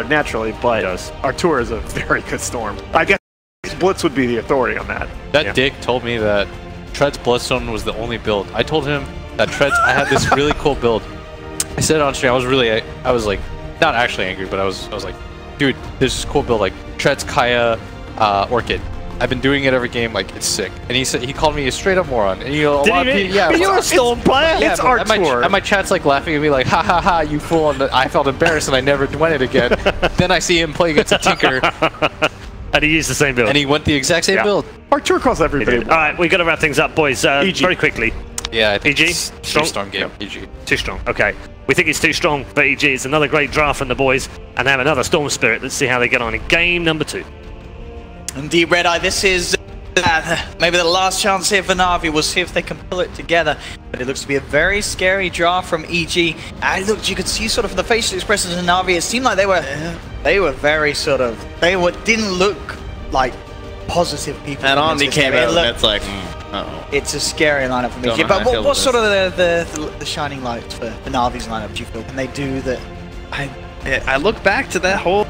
naturally, but Artur is a very good storm. I guess Blitz would be the authority on that. That dick told me that Tread's Bloodstone was the only build. I told him that Tread's, I had this really cool build. I said it on stream, I was like, not actually angry, but I was like, dude, there's this cool build, like Tread's Kaya Orchid. I've been doing it every game, like it's sick. And he called me a straight up moron. And you know, you're a Storm player. Yeah, it's Artur. And my chat's like laughing at me, like, ha ha ha, you fool. And I felt embarrassed, and I never went it again. Then I see him play against a Tinker, and he used the same build. and he went the exact same build. Artur calls everybody. All right, we got to wrap things up, boys. Very quickly. Yeah, I think EG? it's too strong game. EG. Too strong. Okay. We think it's too strong for EG. It's another great draft from the boys, and they have another Storm Spirit. Let's see how they get on in game number 2. Indeed, Red Eye, this is maybe the last chance here for Navi. We'll see if they can pull it together. But it looks to be a very scary draft from EG. And look, you could see sort of from the facial expressions of Navi, it seemed like they were very sort of, didn't look like positive people. And Omni came out, and it's like, uh-oh. It's a scary lineup for EG. But what's sort of the shining lights for Navi's lineup, do you feel? Can they do that? I look back to that whole,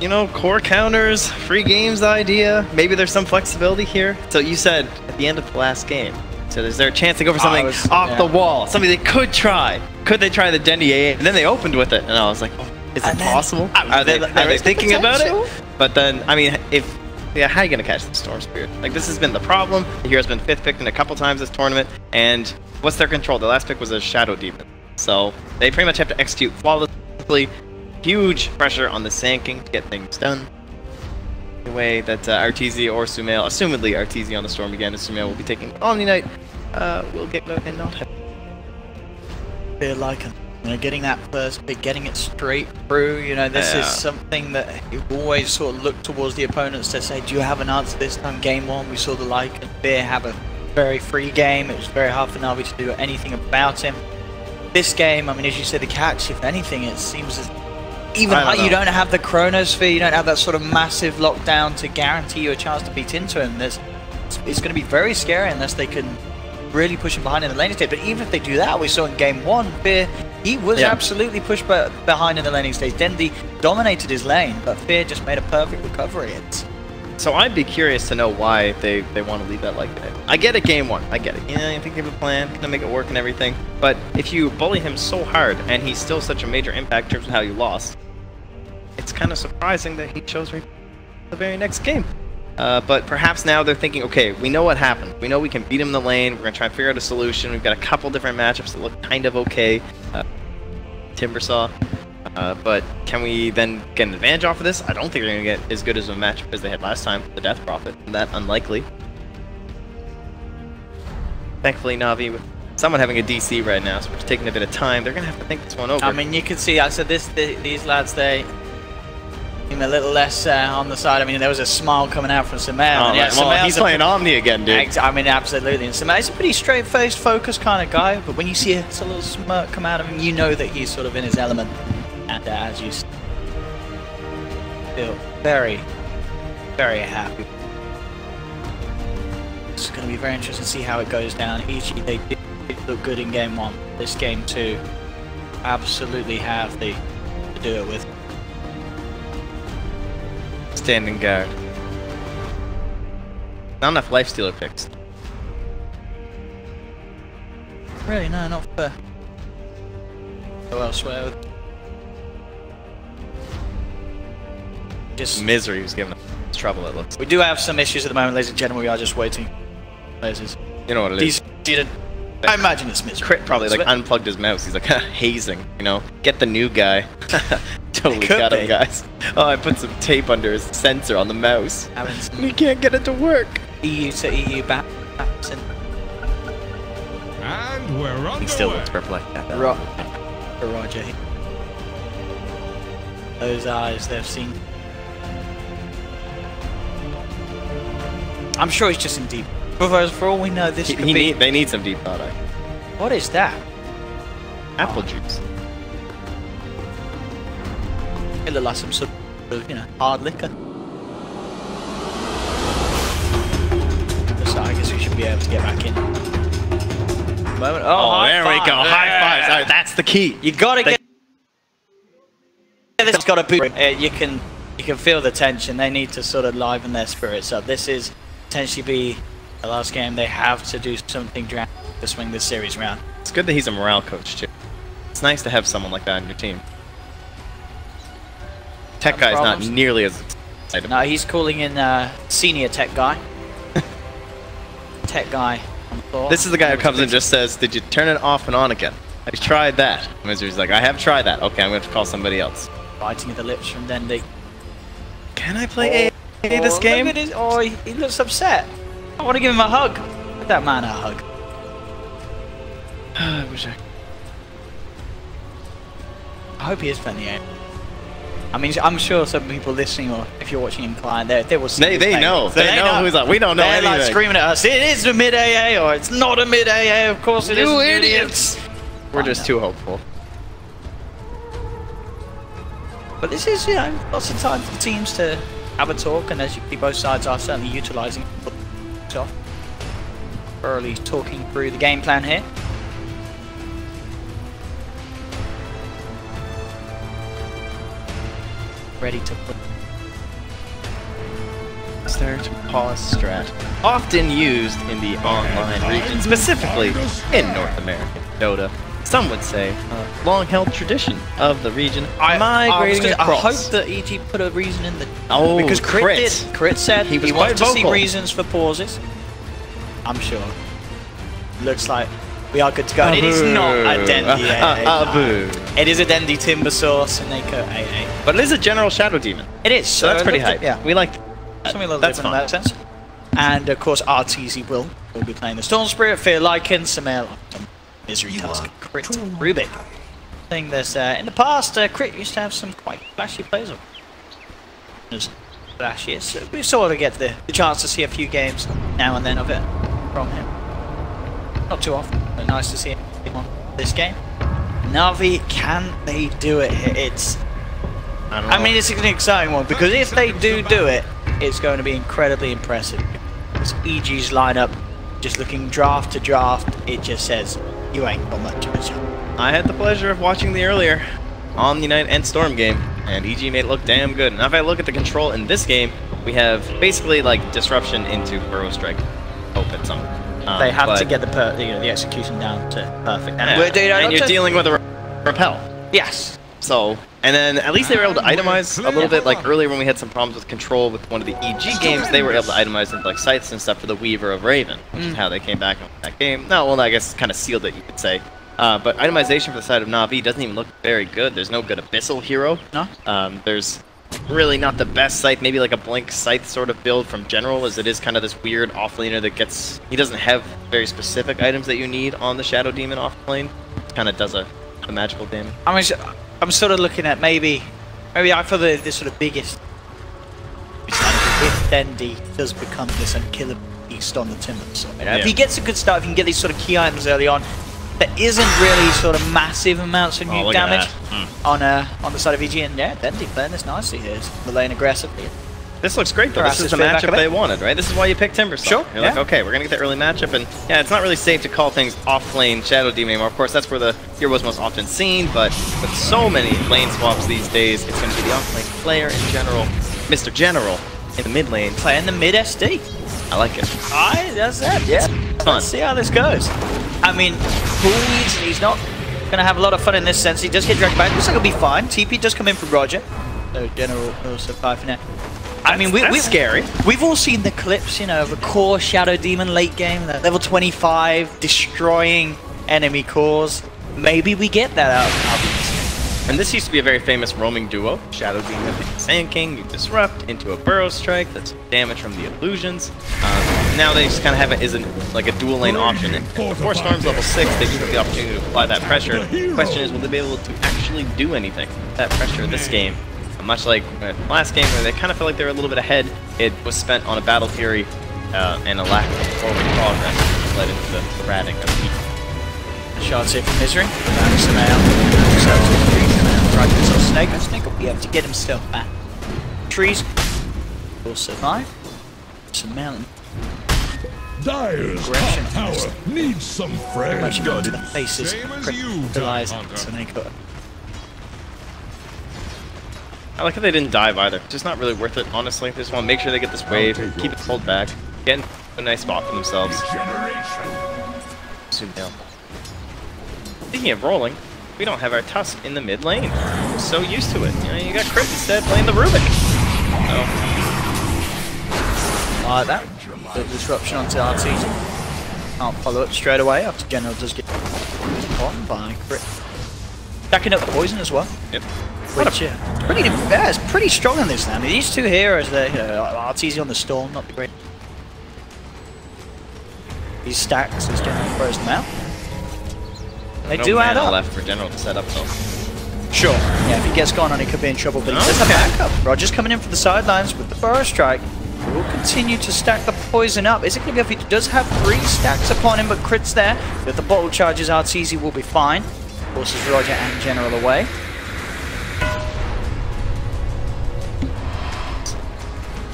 you know, core counters, free games idea. Maybe there's some flexibility here. So you said at the end of the last game, so is there a chance to go for something off the wall? Something they could try. Could they try the Dendy AA? And then they opened with it, and I was like, oh, is it possible? Are they thinking about it? But then, I mean, how are you going to catch the Storm Spirit? Like, this has been the problem. The hero's been 5th picked in a couple times this tournament, and what's their control? The last pick was a Shadow Demon. So they pretty much have to execute flawlessly. Huge pressure on the Sand-King to get things done. The way that Arteezy or Sumail, assumedly Arteezy on the Storm again, as Sumail will be taking Omni Knight, will get and not have. Feel like getting that first pick, getting it straight through, you know, this is something that you always sort of look towards the opponents to say, do you have an answer this time? Game 1, we saw the Lycan Fear have a very free game. It was very hard for Navi to do anything about him. This game, I mean, as you said, the catch, if anything, it seems as even like you don't have the Chronosphere, you don't have that sort of massive lockdown to guarantee you a chance to beat into him. It's going to be very scary unless they can really push him behind in the laning stage. But even if they do that, we saw in game 1, Fear, he was absolutely pushed behind in the laning stage. Dendy dominated his lane, but Fear just made a perfect recovery. So I'd be curious to know why they want to leave that like that. I get it, game 1. I get it. Yeah, I think they have a plan, gonna make it work and everything. But if you bully him so hard and he's still such a major impact in terms of how you lost, it's kind of surprising that he chose the very next game. But perhaps now they're thinking, okay, we know what happened. We know we can beat him in the lane. We're gonna try and figure out a solution. We've got a couple different matchups that look kind of okay. Timbersaw. But can we then get an advantage off of this? I don't think they're going to get as good as a matchup as they had last time, the Death Prophet. That unlikely. Thankfully, Navi, with someone having a DC right now, so we're just taking a bit of time. They're going to have to think this one over. I mean, you can see, I said these lads, they seem a little less on the side. I mean, there was a smile coming out from Sumail. Oh, yeah, well, he's playing Omni again, dude. I mean, absolutely. And Sumail's a pretty straight-faced, focused kind of guy, but when you see a little smirk come out of him, you know that he's sort of in his element. And as you feel very, very happy. It's going to be very interesting to see how it goes down. EG, they did look good in game 1. This game 2, absolutely have to do it with. Standing guard. Not enough Lifestealer picks. Really, no, not fair. Go elsewhere with. Just misery was giving us trouble, it looks. We do have some issues at the moment, ladies and gentlemen. We are just waiting. You know what it is. I imagine it's misery. Crit probably like unplugged his mouse. He's like hazing, you know. Get the new guy. Totally got him, guys. Oh, I put some tape under his sensor on the mouse. He can't get it to work. EU to EU back. And we're on. He still looks perplexed. Roger. Those eyes, they've seen. I'm sure he's just in deep. For all we know, this could be. They need some deep thought. What is that? Apple juice. It looks like some sort of, you know, hard liquor. So I guess we should be able to get back in. Moment. Oh, there we go. High fives. Right, that's the key. You gotta get this has got a boot. You can feel the tension. They need to sort of liven their spirits up. This is potentially be the last game. They have to do something dramatic to swing this series around. It's good that he's a morale coach too. It's nice to have someone like that on your team. Tech guy's not nearly as excited. No, he's calling in senior tech guy. Tech guy on the floor. This is the guy who comes in and just says, "Did you turn it off and on again?" I tried that. Misery's like, "I have tried that. Okay, I'm going to have to call somebody else." Biting at the lips from Dendy. Can I play A this game? Look at his, he looks upset. I want to give him a hug. Give that man a hug. I wish I hope he is playing the A. I mean, I'm sure some people listening, or if you're watching in client, they will see. They know. They know who's like, we don't know They're anything. like screaming at us, it is a mid AA, or it's not a mid AA, of course it is. You idiots! We're just too hopeful. But this is, you know, lots of time for the teams to have a talk, and as you see, both sides are certainly utilising it. Thoroughly talking through the game plan here. Ready to put Start to pause strat. Often used in the online region, specifically in North American Dota. Some would say long-held tradition of the region migrating across. I hope that EG put a reason in the... Oh, because Crit said he wants to see reasons for pauses. I'm sure. Looks like we are good to go. And it is not a Dendy AA. It is a Dendy Timber Source and Neko AA. But it is a general Shadow Demon. It is. So that's pretty hype. Yeah. We like something a little different in that sense. And of course, RTZ will be playing the Storm Spirit, Fear Lycan, Samel, Misery Tusk, Crit, Rubik. I think there's in the past, Crit used to have some quite flashy plays. Flashy. So we sort of get the chance to see a few games now and then of it from him. Not too often, but nice to see him on this game. Navi, can they do it here? It's... I mean, it's an exciting one, because if they do it, it's going to be incredibly impressive. Because EG's lineup, just looking draft to draft, it just says, you ain't got much of a shot. I had the pleasure of watching the earlier on the Unite and Storm game, and EG made it look damn good. And if I look at the control in this game, we have basically like disruption into Burrow Strike. Hope it's some. They have to get the execution down to perfect. And you're dealing with a repel. Yes. So, and then at least they were able to itemize a little bit. Like earlier when we had some problems with control with one of the EG games, they were able to itemize into like sights and stuff for the Weaver of Raven, which is how they came back on that game. No, well, I guess kind of sealed it, you could say. But itemization for the side of Navi doesn't even look very good. There's no good Abyssal hero. No. There's really not the best scythe, maybe like a Blink Scythe sort of build from General, as it is kind of this weird off-laner that gets... He doesn't have very specific items that you need on the Shadow Demon off-lane. It kind of does a magical damage. I mean, I'm sort of looking at maybe I feel the sort of biggest... If Dendy does become this unkillable beast on the Timber. So, if he gets a good start, if he can get these sort of key items early on, there isn't really sort of massive amounts of nuke damage on the side of EG, and yeah, Dendy playing this nicely here. The lane aggressively. This looks great though. This is the matchup they wanted, right? This is why you picked Timber. Sure. You're like, okay, we're gonna get the early matchup, and yeah, it's not really safe to call things off-lane Shadow Demon anymore. Of course, that's where the hero was most often seen, but with so many lane swaps these days, it's gonna be the off-lane player in general, Mr. General, in the mid lane. Playing the mid SD. I like it. That's it, yeah. Fun. Let's see how this goes. I mean, he's not going to have a lot of fun in this sense. He does get dragged back. Looks like he'll be fine. TP does come in from Roger. So General will survive for now. I mean, we're scary. We've all seen the clips, you know, of a core Shadow Demon late game, level 25, destroying enemy cores. Maybe we get that out of And this used to be a very famous roaming duo. Shadow Demon and Sand King, you disrupt into a Burrow Strike, that's damage from the illusions. Now they just kind of have it as like a dual lane option. And before Storm's level 6, they do have the opportunity to apply that pressure. The question is, will they be able to actually do anything with that pressure in this game? Much like last game, where they kind of felt like they were a little bit ahead, it was spent on a Battle Fury and a lack of forward progress, which led into the ratting of the shots here from Misery. Snake will be able to get himself back. Trees will survive. Some mountain. Dire's top tower needs some fresh blood. To the faces. Same as you, Realize Hunter. Snake. I like how they didn't dive either. Just not really worth it, honestly. They just want to make sure they get this wave, keep it pulled back, get in a nice spot for themselves. Zoom down. Speaking of rolling, we don't have our Tusk in the mid lane. I'm so used to it. You know, you got Crit instead playing the Rubik. So. Like that. The disruption onto RT. Can't follow up straight away after General does get caught by Crit. Backing up poison as well. Yep. Which, it's pretty strong on this now. I mean, these two heroes, RTZ on the Storm, not the great. These stacks as General throws them out. They do add up. Left for General to set up though. Sure. Yeah, if he gets gone on, he could be in trouble. But he does have backup. Roger's coming in from the sidelines with the Burrow Strike. He will continue to stack the poison up. Is it going to be if he does have 3 stacks upon him, but Crit's there? With the bottle charges, RTZ will be fine. Forces Roger and General away.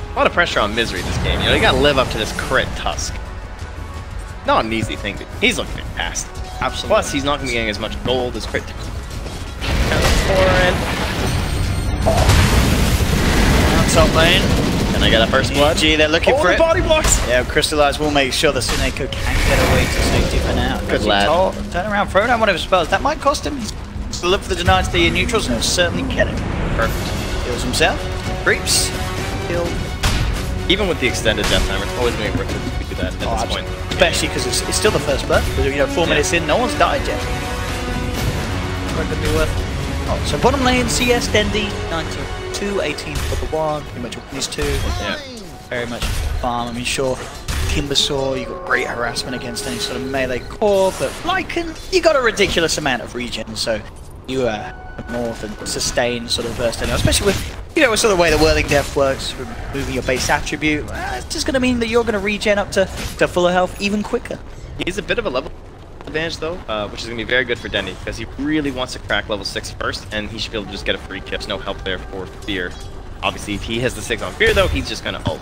A lot of pressure on Misery this game. You know, you gotta live up to this Crit Tusk. Not an easy thing, but he's looking fantastic. Absolutely. Plus, he's not gonna be getting as much gold as Crit. Top lane. Can I get a first blood? Gee, they're looking for it. Body blocks! Yeah, Crystallize will make sure that Suneko can get away to safety for now. Good lad. Turn around, throw down one of his spells. That might cost him. He's to look for the deny to the neutrals, and he'll certainly get it. Perfect. Heals himself. Creeps. Heal. Even with the extended death timer, it's always going to be worth it to do that at this point. Especially because it's still the first blood. Because, you know, 4 minutes in, no one's died yet. That could be worth it. Oh, so bottom lane, CS, Dendi, 92, 18 for the 1. Pretty much these 2. Yeah. Very much farm. I mean, sure, Timbersaw, you got great harassment against any sort of melee core, but Lycan, you got a ridiculous amount of regen, so you are more than sustain sort of burst anyway, especially with, you know, sort of the way the Whirling Death works, removing your base attribute. It's just going to mean that you're going to regen up to fuller health even quicker. He's a bit of a level advantage though, which is going to be very good for Dendi, because he really wants to crack level 6 first, and he should be able to just get a free kill. There's no help there for Fear. Obviously, if he has the 6 on Fear though, he's just going to ult.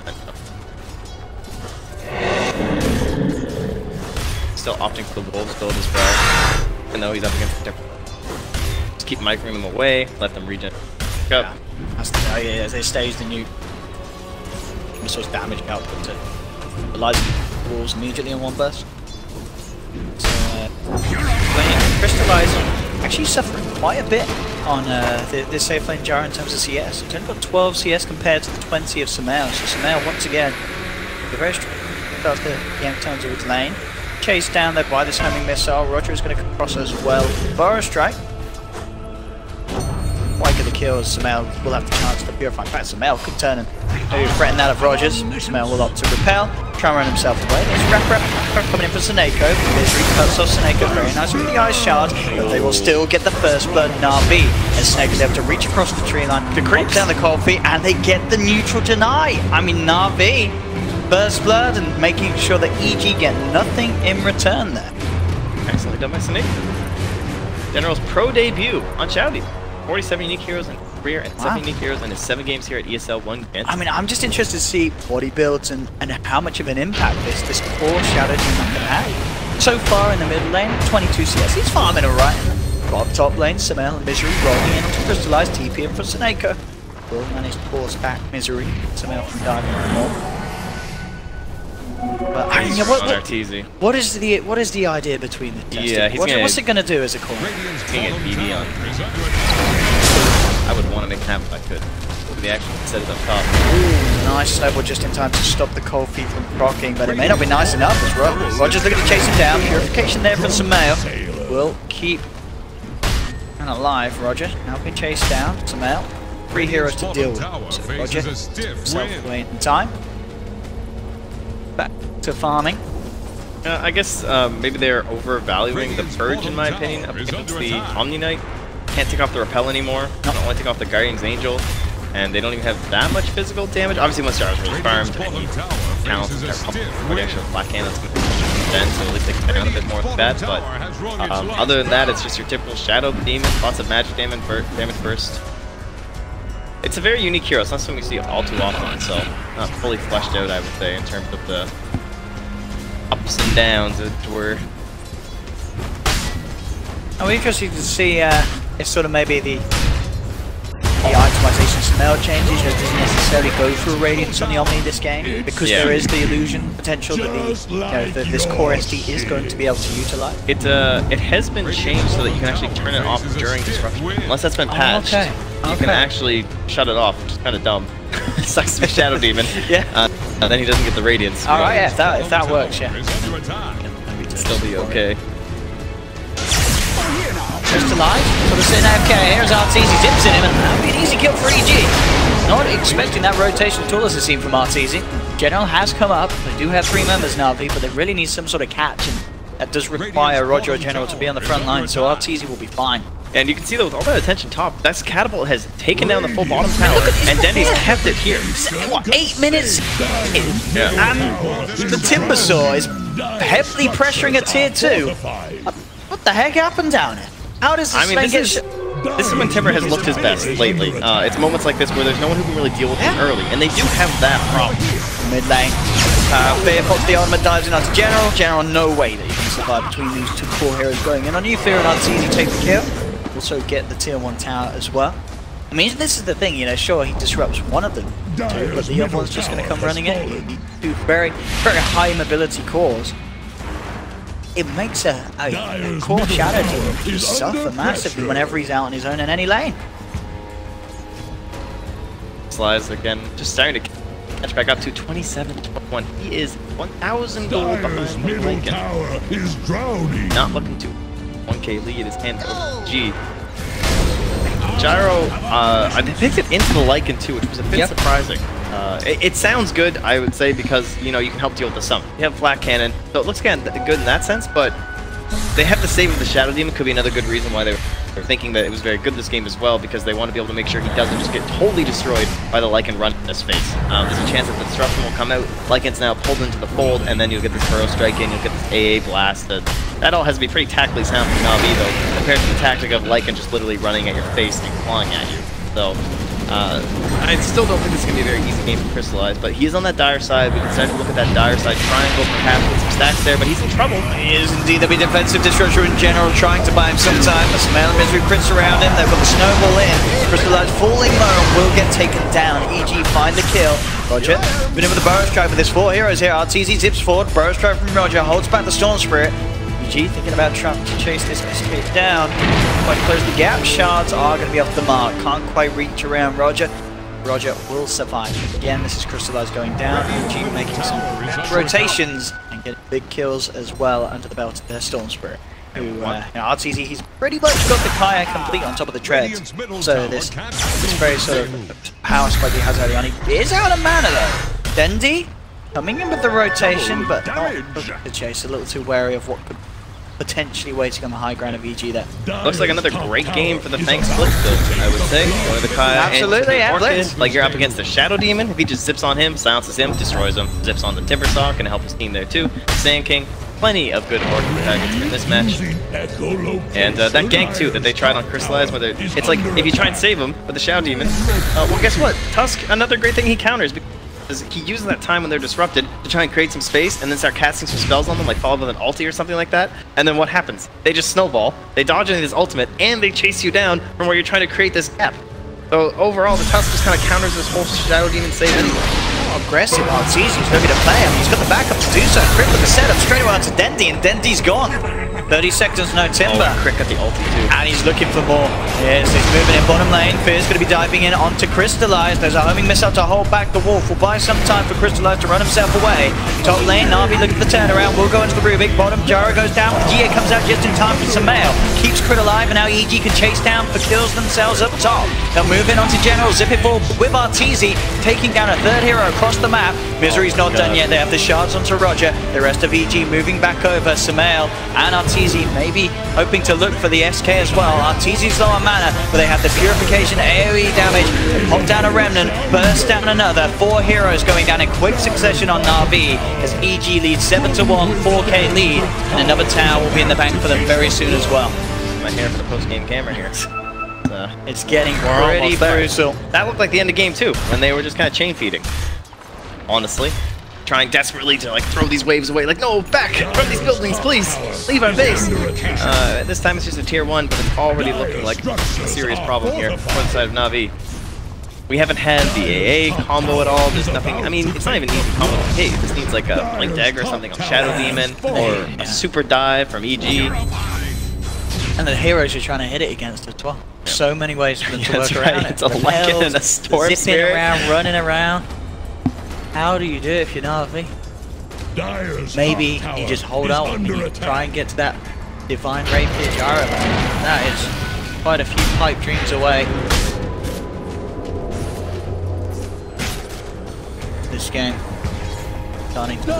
Still opting for the Wolves build as well, even though he's up against the different. Just keep microing them away, let them regen. Go. Yeah. That's the, as they stage the new resource damage output to eliminate the walls immediately in one burst. So, Crystallize actually suffering quite a bit on this safe lane jar in terms of CS. It's only got 12 CS compared to the 20 of Sumail. So Sumail, once again, the very strong starts to yank turn to its lane. Chased down there by this homing missile. Roger is going to cross as well. Burrow Strike. Wake of the kills, Sumail will have the chance to purify. In fact, Sumail could turn and maybe threaten that of Rogers. Sumail will opt to repel, try and run himself away. There's Wrap coming in for Suneko. Misery cuts off Suneko very nice with the ice charge, but they will still get the first blood. Navi, and Suneko's able to reach across the tree line, creep down the cold feet, and they get the neutral deny. I mean, Navi, first blood, and making sure that EG get nothing in return there. Excellently done by Suneko. General's pro debut on Shouty. 47 unique heroes in career and 7 unique heroes in his 7 games here at ESL 1 Genting. I mean, I'm just interested to see what he builds and how much of an impact this core Shadow team can have. So far in the middle lane, 22 CS, he's farming alright. Bottom top lane, Sumail and Misery rolling in to Crystallize, TP in for Suneko. Will manage to force back Misery, Sumail from diving more. But I mean, what is the idea between the testers? Yeah, what's it going to do as a core? He's going to get BD on. I would want to make it happen if I could. The action set it up top. Ooh, nice snowball just in time to stop the cold feet from proccing, but it may not be nice enough as well. Roger's looking to chase him down. Purification there from Sumail. Will keep and alive. Roger now being chased down. Sumail, 3 heroes to deal with. So Roger himself away in time. Back to farming. I guess maybe they're overvaluing the Purge in my opinion up against the Omni Knight. Can't take off the Repel anymore. Don't only take off the Guardian's Angel, and they don't even have that much physical damage. Obviously, once Jar's really farmed, and he counts their actual Black Hand, that's going to then, so at least they can down a bit more with that. But other than that, it's just your typical Shadow Demon, lots of magic damage burst. It's a very unique hero. It's not something we see all too often, so not fully fleshed out, I would say, in terms of the ups and downs, as it were. I'm interested to see if sort of maybe the itemization Samael changes, he doesn't necessarily go through Radiance on the Omni this game, because there is the illusion potential that this core SD is going to be able to utilize. It has been changed so that you can actually turn it off during disruption. Unless that's been patched, you can actually shut it off, which is kind of dumb. Sucks to be Shadow Demon. Yeah. And then he doesn't get the Radiance. Alright, yeah, if that works, yeah. It'd still be okay. Crystallized for the Sin AFK. Here's Arteezy, zips in him, and that'll be an easy kill for EG. Not expecting that rotation at all as a scene from Arteezy. General has come up. They do have 3 members now, but they really need some sort of catch, and that does require Roger or General to be on the front line, so Arteezy will be fine. And you can see that with all that attention top, that catapult has taken down the full bottom tower, and Dendy's kept it here. What, 8 minutes? Yeah. And the Timber Saw is heavily pressuring a tier 2. What the heck happened down here? How does this man get this is when Timber has looked his best lately. It's moments like this where there's no one who can really deal with him early, and they do have that problem. Mid lane. Fear pops the ultimate, dives in onto General. General, no way that you can survive between these 2 core heroes going in on you. Fear and Arteezy take the kill. Also get the tier 1 tower as well. I mean, this is the thing, you know, sure, he disrupts one of them, but the other one's just going to come running in. You do very, very high mobility cores. It makes a core Shadow Demon suffer massively whenever he's out on his own in any lane. Slides again, just starting to catch back up to 27-21. He is 1,000 gold behind Lincoln. Not looking to 1k lead his hand over G. Gyro, I picked it into the Lycan too, which was a bit surprising. It sounds good, I would say, because you know you can help deal with the summon. You have flat cannon, so it looks good in that sense. But they have to save with the Shadow Demon. Could be another good reason why they're thinking that it was very good this game as well, because they want to be able to make sure he doesn't just get totally destroyed by the Lycan run in his face. There's a chance that the disruption will come out. Lycan's now pulled into the fold, and then you'll get this Burrow Strike in. You'll get this AA blast. That all has to be pretty tactically sound from Navi, though, compared to the tactic of Lycan just literally running at your face and clawing at you. So, I still don't think this is going to be a very easy game to crystallize, but he is on that dire side. We can start to look at that dire side triangle, perhaps get some stacks there, but he's in trouble. He is indeed. There'll be defensive disruption in general, trying to buy him some time. The Samael and Misery Prince around him. They've got the snowball in. Crystallize falling low will get taken down. EG find the kill. Roger, been in with the Burrow Strike with his 4 heroes here. Arteezy zips forward. Burrow Strike from Roger, holds back the Storm Spirit. EG thinking about trying to chase this SK down. Quite close the gap. Shards are going to be off the mark. Can't quite reach around Roger. Roger will survive. Again, this is Crystallize going down. EG making some rotations and getting big kills as well under the belt of their Storm Spirit. Who, Arteezy, he's pretty much got the kayak complete on top of the treads. So this very sort of power spike he has early on. He is out of mana though. Dendi coming in with the rotation, but not the chase. A little too wary of what could potentially waiting on the high ground of EG there. Looks like another great game for the Fang Split build, I would say. One of the absolutely, yeah. Like you're up against the Shadow Demon. If he just zips on him, silences him, destroys him. Zips on the Timber Saw, can help his team there too. Sand King, plenty of good Orc targets in this match. And that gank too that they tried on Crystallize, whether it's like if you try and save him with the Shadow Demon, well guess what? Tusk, another great thing he counters. He uses that time when they're disrupted to try and create some space and then start casting some spells on them, like followed with an ulti or something like that. And then what happens? They just snowball, they dodge into his ultimate, and they chase you down from where you're trying to create this gap. So overall, the Tusk just kind of counters this whole Shadow Demon save anyway. Aggressive, Arteezy, he's looking to play him. He's got the backup to do so. Crit with the setup straight away onto Dendi, and Dendi's gone. 30 seconds, no Timber. Oh, Crit got the ulti too. And he's looking for more. Yes, he's moving in bottom lane. Fear's going to be diving in onto Crystallize. There's a homing missile to hold back the Wolf. Will buy some time for Crystallize to run himself away. Top lane, Navi looking for the turnaround. Will go into the Rubik. Bottom, Gyro goes down. GA comes out just in time for Samael. Keeps Crit alive, and now EG can chase down for kills themselves up top. They'll move in onto General. Zip it forward with Arteezy, taking down a 3rd hero across the map. Misery's not done yet. They have the shards onto Roger. The rest of EG moving back over. Samael and Arteezy maybe hoping to look for the SK as well. Arteezy's low on mana, but they have the Purification AoE damage. They pop down a Remnant, burst down another. 4 heroes going down in quick succession on Navi as EG leads 7-1, 4k lead, and another tower will be in the bank for them very soon as well. My hair for the post-game camera here. It's getting pretty brutal. That looked like the end of game 2 when they were just kind of chain feeding. Honestly, trying desperately to like throw these waves away, like no, back from these buildings, please, leave our base. This time it's just a tier 1, but it's already looking like a serious problem here for the side of Navi. We haven't had the AA combo at all. There's nothing. I mean, it's not even easy combo. Hey, this needs like a Blink Dagger or something on Shadow Demon, or a super dive from EG. And the heroes you're trying to hit it against as well. So many ways for them to work around it. It's a Lycan and a Storm zipping Spirit. around, running around. How do you do it if you're Navi? Maybe you just hold out and you try and get to that Divine Rapier Gyro. That is quite a few pipe dreams away. This game starting to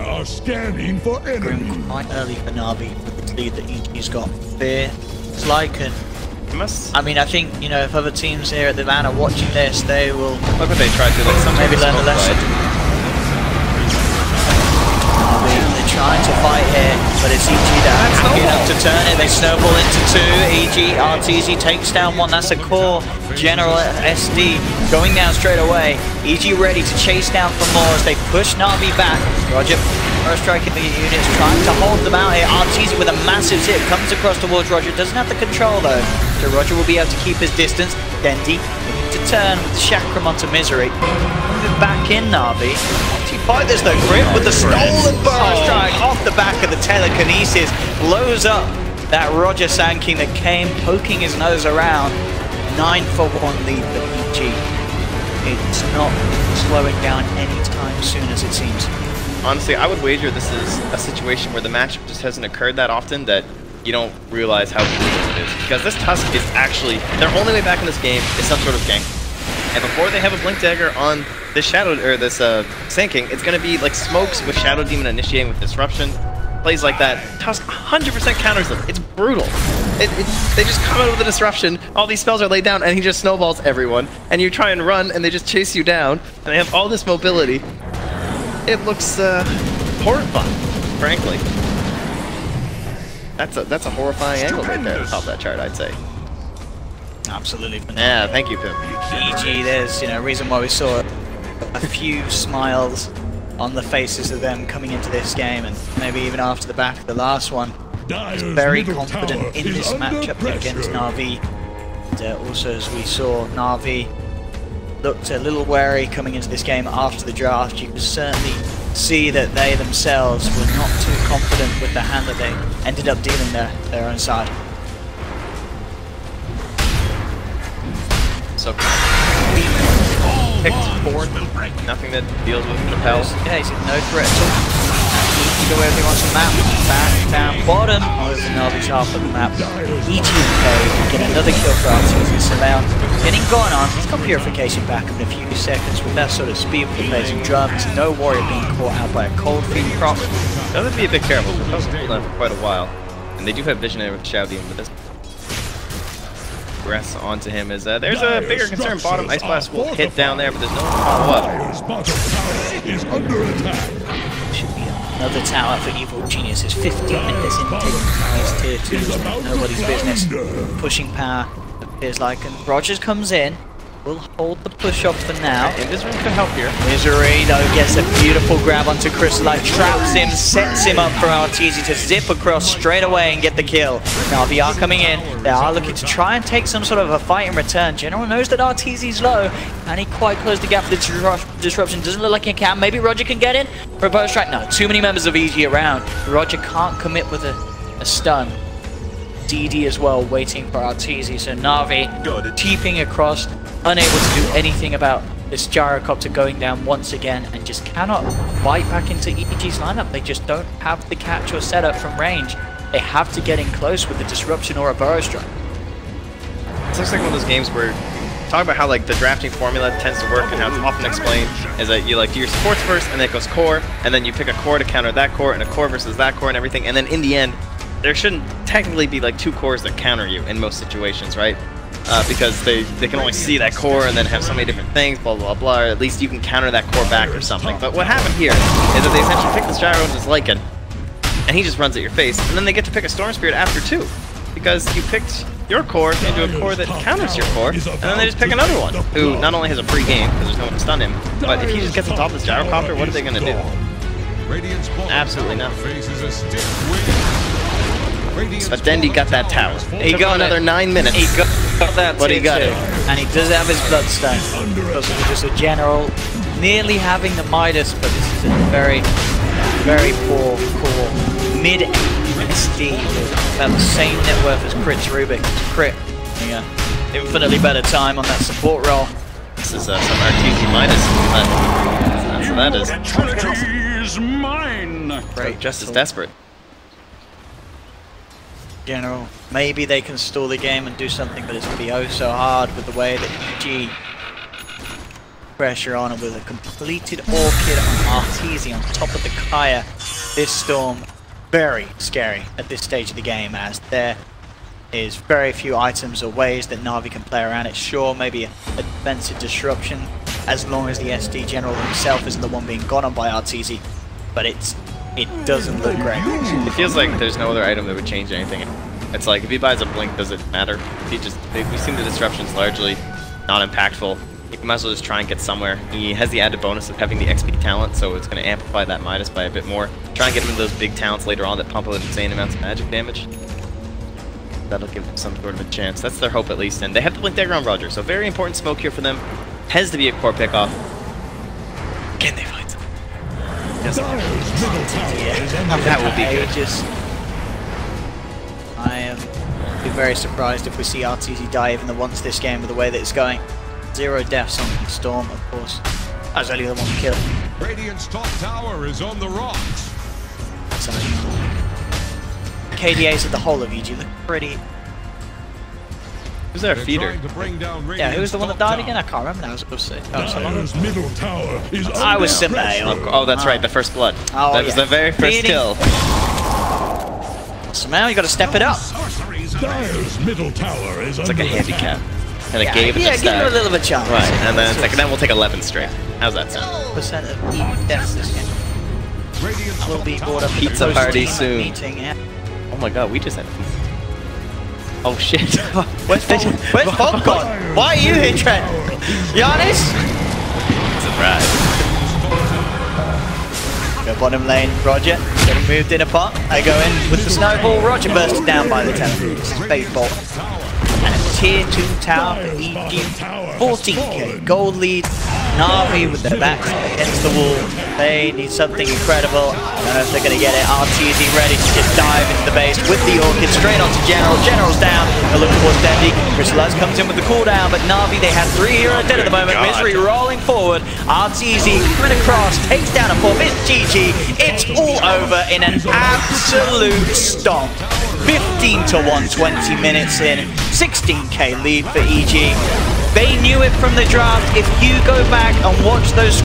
are scanning for grim enemy. quite early for Navi with the lead that EG's got. Fear, it's Lycan. I mean, I think, you know, if other teams here at the LAN are watching this, they will Look what they tried to like some maybe learn a lesson. They're trying to fight here, but it's EG that are happy enough to turn it. They snowball into two. EG, RTZ takes down one. That's a core. General SD going down straight away. EG ready to chase down for more as they push Navi back. Roger first striking the units, trying to hold them out here. RTZ with a massive zip comes across towards Roger. Doesn't have the control though, so Roger will be able to keep his distance. Dendy looking to turn with Chakram onto Misery. Moving back in Navi. To fight this though, Grip with the stolen burrow strike off the back of the telekinesis. Blows up that Roger Sand King that came poking his nose around. 9-for-1 lead for EG. It's not slowing down anytime soon as it seems. Honestly, I would wager this is a situation where the matchup just hasn't occurred that often that you don't realize how brutal it is. Because this Tusk is actually, their only way back in this game is some sort of gank. And before they have a Blink Dagger on this Shadow, or this Sand King, it's going to be like smokes with Shadow Demon initiating with Disruption. Plays like that, Tusk 100% counters them. It's brutal. They just come out with a Disruption, all these spells are laid down, and he just snowballs everyone. And you try and run, and they just chase you down, and they have all this mobility. It looks horrifying, frankly. That's a horrifying angle right there at the top of that chart, I'd say. Absolutely. Yeah, thank you, Pim. EG, there's, you know, a reason why we saw a few smiles on the faces of them coming into this game, and maybe even after the back of the last one. Very confident in this matchup against Navi. And also, as we saw, Navi looked a little wary coming into this game after the draft. You could certainly see that they themselves were not too confident with the hand that they ended up dealing their own side. So picked forward, nothing that deals with Propel. Yeah, he's no threat at all. He can go wherever he wants on the map. Back, down, bottom, over Navi's half of the map. EG get another kill for RTZ. So now, getting going on, he's got Purification back in a few seconds with that sort of speed with the blazing drums. No Warrior being caught out by a cold feed prop. That would be a bit careful. Propel's been cooldown for quite a while. And they do have Visionary with Shadow Demon, but this rests onto him is there's a bigger concern. Bottom Ice Blast will hit down there, but there's no follow-up. Should be another tower for Evil Geniuses. 15 minutes in taking these tier 2s. Nobody's business. Pushing power appears like, and Rogers comes in. We'll hold the push off for now. Invis Room could help here. Misery though gets a beautiful grab onto Crystalite, traps him, sets him up for RTZ to zip across straight away and get the kill. Now they are coming in, they are looking to try and take some sort of a fight in return. General knows that RTZ's low, and he quite closed the gap for the disruption. Doesn't look like he can. Maybe Roger can get in for a bow strike. No, too many members of EG around. Roger can't commit with a stun. DD as well, waiting for RTZ. So Navi teeping across, unable to do anything about this gyrocopter going down once again, and just cannot bite back into EG's lineup. They just don't have the catch or setup from range. They have to get in close with a disruption or a burrow strike. This looks like one of those games where talk about how like the drafting formula tends to work, and how it's often explained is that you like do your supports first, and then it goes core, and then you pick a core to counter that core, and a core versus that core and everything, and then in the end there shouldn't technically be like two cores that counter you in most situations, right? Because they can only see that core and then have so many different things, blah blah blah, or at least you can counter that core back or something. But what happened here is that they essentially pick this gyro and just Lycan, and he just runs at your face, and then they get to pick a Storm Spirit after too, because you picked your core into a core that counters your core, and then they just pick another one, who not only has a free game, because there's no one to stun him, but if he just gets on top of this gyrocopter, what are they going to do? Absolutely nothing. But Dendy got that tower. He got another 9 minutes. He got that But he tier got 2. it. And he does have his Bloodstone. Because of just a general nearly having the Midas, but this is a very, very poor core. Mid SD with about the same net worth as Crit's Rubik. Crit, yeah, infinitely better time on that support role. This is some RTZ minus. So that is Is mine. Great. just as desperate. General, maybe they can stall the game and do something, but it's going to be oh so hard with the way that EG pressure on it with a completed Orchid on Arteezy on top of the Kaya. This Storm, very scary at this stage of the game, as there is very few items or ways that Navi can play around it. Sure, maybe a defensive disruption, as long as the SD General himself isn't the one being gone on by Arteezy, but it doesn't look great. It feels like there's no other item that would change anything. It's like if he buys a blink, does it matter? We've seen the disruptions largely not impactful. He might as well just try and get somewhere. He has the added bonus of having the XP talent, so it's going to amplify that Midas by a bit more. Try and get him into those big talents later on that pump out insane amounts of magic damage. That'll give them some sort of a chance. That's their hope at least. And they have the blink dagger on Roger, so very important smoke here for them. Has to be a core pickoff. Can they find something? That would be good. I am be very surprised if we see Arteezy die even the once this game with the way that it's going. 0 deaths on the Storm, of course. I was only the one to kill. Radiant's top tower is on the rocks. KDAs of the whole of EG look pretty. Who's their feeder? Yeah, who was the one that died again? I can't remember now. I was supposed to say. Dire's middle tower is I was Simeo. Oh, that's right, the first blood. Oh, that was the very first kill. Simeo, you got to step it up. Dire's middle tower is It's like a handicap. And it gave it yeah, a give it a little bit of chance. Right, and then it's like, then we'll take 11 straight. How's that sound? Percent of deaths this game will be brought up in Pizza the party post-team soon. Meeting, yeah. Oh my god, we just had pizza. Oh shit. Where's Fog gone? Why are you here, Trent? Giannis? Surprise. Go bottom lane, Roger. Getting moved in apart. I go in with the snowball. Roger bursted down by the tower. This is Fade Bolt. And a tier 2 tower for EG. 14k gold lead. Navi with their backs against the wall. They need something incredible. I don't know if they're going to get it. Arteezy ready to just dive into the base with the Orchid straight onto General. General's down. They'll look towards Deadly. Crystallize comes in with the cooldown, but Navi, they have 3 heroes dead at the moment. Misery rolling forward. Arteezy, crit across, takes down a 4. It's GG. It's all over in an absolute stomp. 15 to 1, 20 minutes in. 16k lead for EG. They knew it from the draft. If you go back and watch those